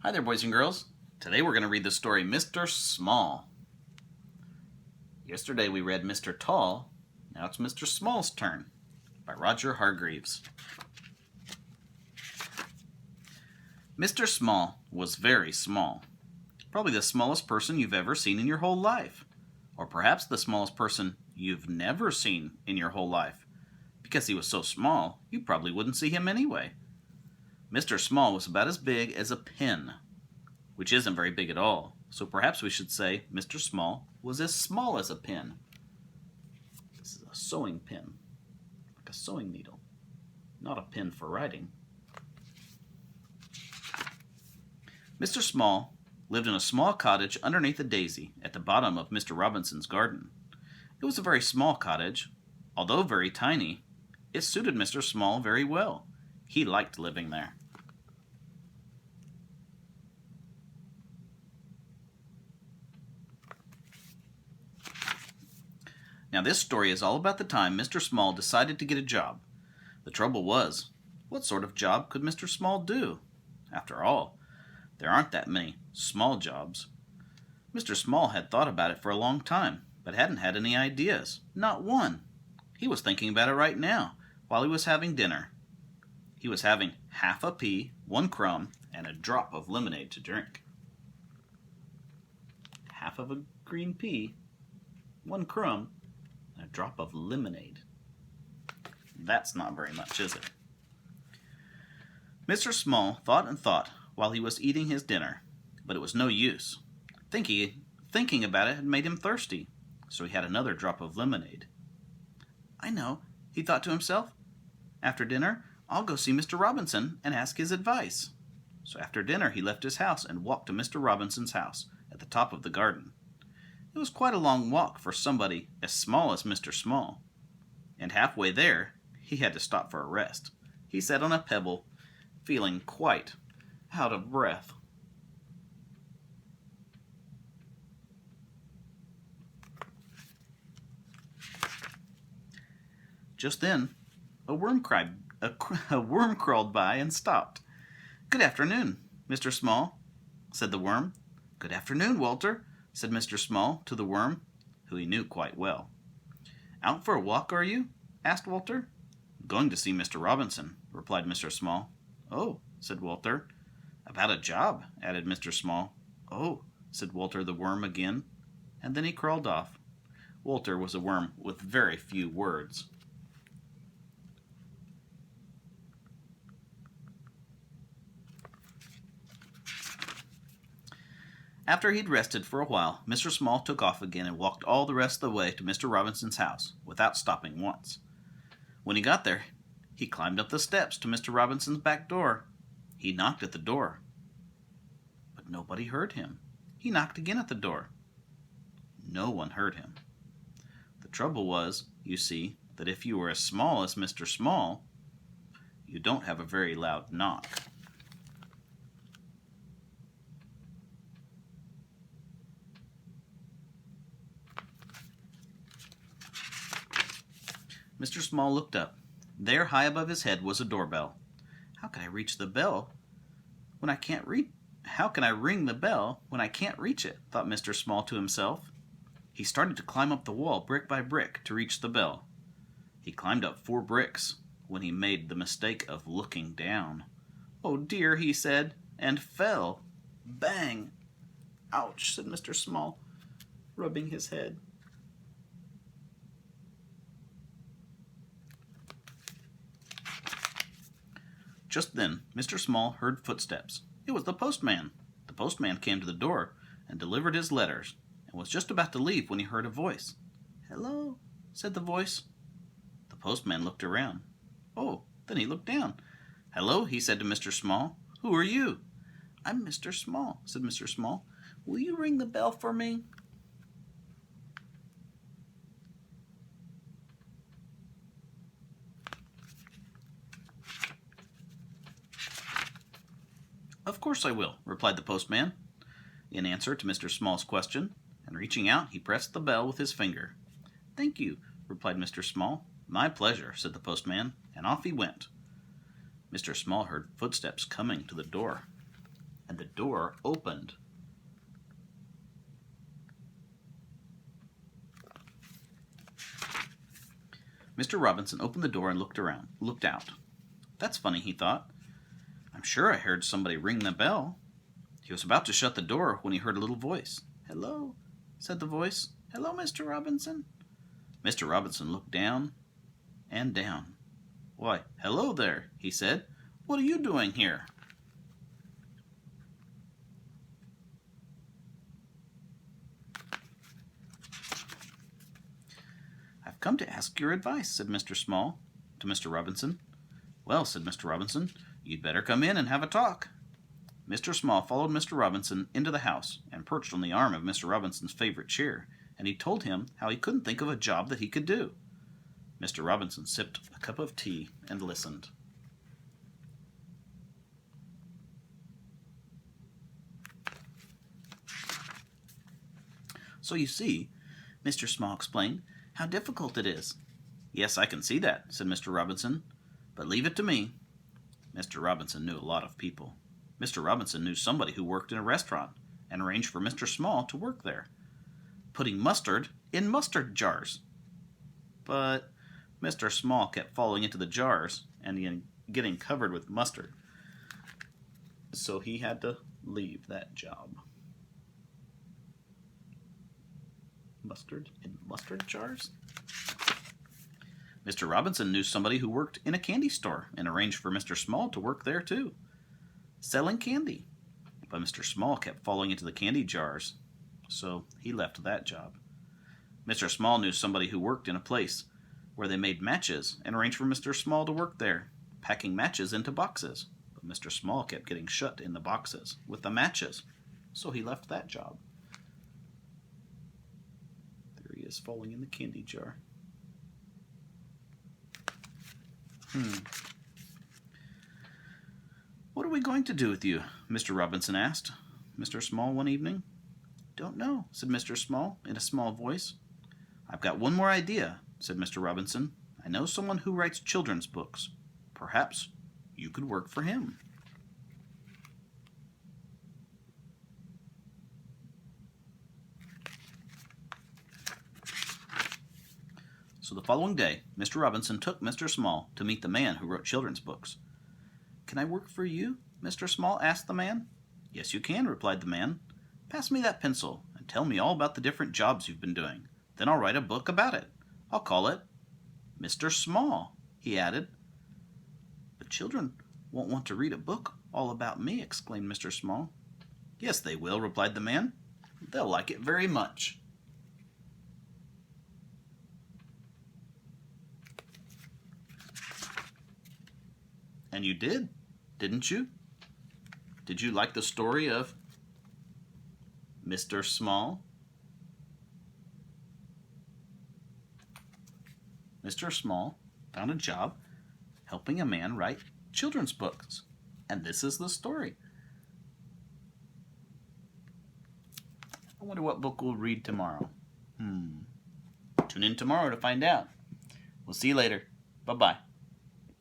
Hi there, boys and girls. Today we're going to read the story Mr. Small. Yesterday we read Mr. Tall. Now it's Mr. Small's turn by Roger Hargreaves. Mr. Small was very small. Probably the smallest person you've ever seen in your whole life. Or perhaps the smallest person you've never seen in your whole life. Because he was so small, you probably wouldn't see him anyway. Mr. Small was about as big as a pin, which isn't very big at all. So perhaps we should say Mr. Small was as small as a pin. This is a sewing pin, like a sewing needle, not a pin for writing. Mr. Small lived in a small cottage underneath a daisy at the bottom of Mr. Robinson's garden. It was a very small cottage. Although very tiny, it suited Mr. Small very well. He liked living there. Now this story is all about the time Mr. Small decided to get a job. The trouble was, what sort of job could Mr. Small do? After all, there aren't that many small jobs. Mr. Small had thought about it for a long time, but hadn't had any ideas. Not one. He was thinking about it right now, while he was having dinner. He was having half a pea, 1 crumb, and a drop of lemonade to drink. Half of a green pea, 1 crumb, and a drop of lemonade. That's not very much, is it? Mr. Small thought and thought while he was eating his dinner, but it was no use. Thinking about it had made him thirsty, so he had another drop of lemonade. I know, he thought to himself. After dinner, I'll go see Mr. Robinson and ask his advice. So after dinner he left his house and walked to Mr. Robinson's house at the top of the garden. It was quite a long walk for somebody as small as Mr. Small, and halfway there he had to stop for a rest. He sat on a pebble, feeling quite out of breath. Just then, a worm crawled by and stopped. "Good afternoon, Mr. Small," said the worm. "Good afternoon, Walter," said Mr. Small to the worm, who he knew quite well. "Out for a walk, are you?" asked Walter. "Going to see Mr. Robinson," replied Mr. Small. "Oh," said Walter. "About a job," added Mr. Small. "Oh," said Walter the worm again, and then he crawled off. Walter was a worm with very few words. After he'd rested for a while, Mr. Small took off again and walked all the rest of the way to Mr. Robinson's house, without stopping once. When he got there, he climbed up the steps to Mr. Robinson's back door. He knocked at the door, but nobody heard him. He knocked again at the door. No one heard him. The trouble was, you see, that if you were as small as Mr. Small, you don't have a very loud knock. Mr. Small looked up. There, high above his head, was a doorbell. How can I reach the bell when I can't reach? How can I ring the bell when I can't reach it? Thought Mr. Small to himself. He started to climb up the wall brick by brick to reach the bell. He climbed up 4 bricks when he made the mistake of looking down. "Oh dear," he said, and fell. Bang! "Ouch," said Mr. Small, rubbing his head. Just then, Mr. Small heard footsteps. It was the postman. The postman came to the door and delivered his letters, and was just about to leave when he heard a voice. "Hello," said the voice. The postman looked around. Oh, then he looked down. "Hello," he said to Mr. Small. "Who are you?" "I'm Mr. Small," said Mr. Small. "Will you ring the bell for me?" "Of course I will," replied the postman, in answer to Mr. Small's question, and reaching out, he pressed the bell with his finger. "Thank you," replied Mr. Small. "My pleasure," said the postman, and off he went. Mr. Small heard footsteps coming to the door. and the door opened. Mr. Robinson opened the door and looked out. That's funny, he thought. I'm sure I heard somebody ring the bell. He was about to shut the door when he heard a little voice. Hello, said the voice. Hello, Mr. Robinson. Mr. Robinson looked down and down. Why, hello there, he said. What are you doing here? I've come to ask your advice, said Mr. Small to Mr. Robinson. Well, said Mr. Robinson, you'd better come in and have a talk. Mr. Small followed Mr. Robinson into the house and perched on the arm of Mr. Robinson's favorite chair, and he told him how he couldn't think of a job that he could do. Mr. Robinson sipped a cup of tea and listened. So you see, Mr. Small explained, how difficult it is. Yes, I can see that, said Mr. Robinson, but leave it to me. Mr. Robinson knew a lot of people. Mr. Robinson knew somebody who worked in a restaurant and arranged for Mr. Small to work there, putting mustard in mustard jars. But Mr. Small kept falling into the jars and getting covered with mustard, so he had to leave that job. Mustard in mustard jars? Mr. Robinson knew somebody who worked in a candy store and arranged for Mr. Small to work there too, selling candy. But Mr. Small kept falling into the candy jars, so he left that job. Mr. Small knew somebody who worked in a place where they made matches and arranged for Mr. Small to work there, packing matches into boxes. But Mr. Small kept getting shut in the boxes with the matches, so he left that job. There he is, falling in the candy jar. What are we going to do with you? Mr. Robinson asked Mr. Small one evening. Don't know, said Mr. Small in a small voice. I've got one more idea, said Mr. Robinson. I know someone who writes children's books. Perhaps you could work for him. So the following day, Mr. Robinson took Mr. Small to meet the man who wrote children's books. Can I work for you? Mr. Small asked the man. Yes, you can, replied the man. Pass me that pencil and tell me all about the different jobs you've been doing. Then I'll write a book about it. I'll call it Mr. Small, he added. But children won't want to read a book all about me, exclaimed Mr. Small. Yes, they will, replied the man. They'll like it very much. And you did, didn't you? Did you like the story of Mr. Small? Mr. Small found a job helping a man write children's books. And this is the story. I wonder what book we'll read tomorrow. Tune in tomorrow to find out. We'll see you later. Bye-bye.